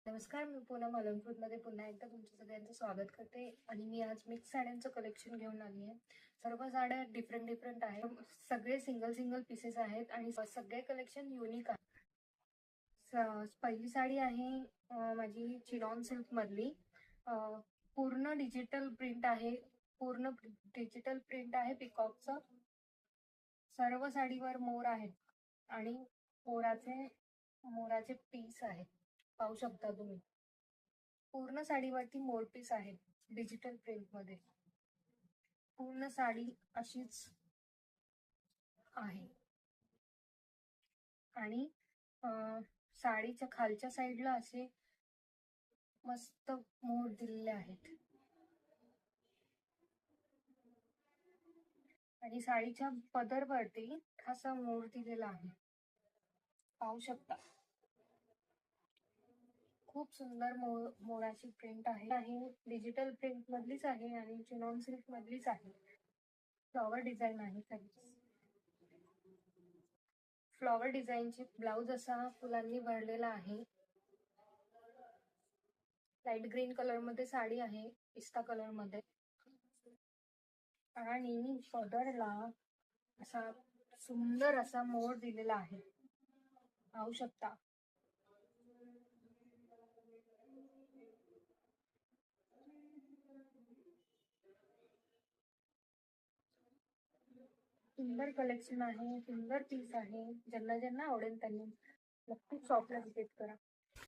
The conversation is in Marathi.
नमस्कार, मी पूनम मध्ये पुन्हा एकदा तुमचं सगळ्यांचं स्वागत करते आणि मी आज मिक्स साड्यांचं कलेक्शन घेऊन आली आहे. सर्व साड्या डिफरंट आहेत. सगळे सिंगल सिंगल पीसेस आहेत आणि सगळे कलेक्शन युनिक आहे. पहिली साडी आहे माझी चिनॉन सिल्क मधली. पूर्ण डिजिटल प्रिंट आहे. पूर्ण डिजिटल प्रिंट आहे पिकॉकचं. सर्व साडीवर मोर आहेत आणि मोराचे पीस आहेत. पाहू शकता तुम्ही. पूर्ण साडीवरती मोर पीस आहेत डिजिटल प्रिंट मध्ये. पूर्ण साडी अशीच आहे आणि साडीच्या खालच्या साईडला असे मस्त मोर दिलेले आहेत आणि साडीच्या पदरवरती असा मोर दिलेला आहे. पाहू शकता. खूप सुंदर मोराची प्रिंट आहे. डिजिटल प्रिंट मधलीच आहे आणि चिनॉन सिल्क मधलीच आहे. फ्लॉवर डिझाईन आहे. फ्लॉवर डिझाईनची ब्लाउज असा फुलांनी भरलेला आहे. लाईट ग्रीन कलर मध्ये साडी आहे, पिस्ता कलर मध्ये. आणि पदरला असा सुंदर असा मोर दिलेला आहे. पाहू शकता. सुंदर कलेक्शन आहे, सुंदर पीस आहे. ज्यांना ज्यांना आवडेल त्यांनी नक्कीच शॉपला व्हिजिट करा.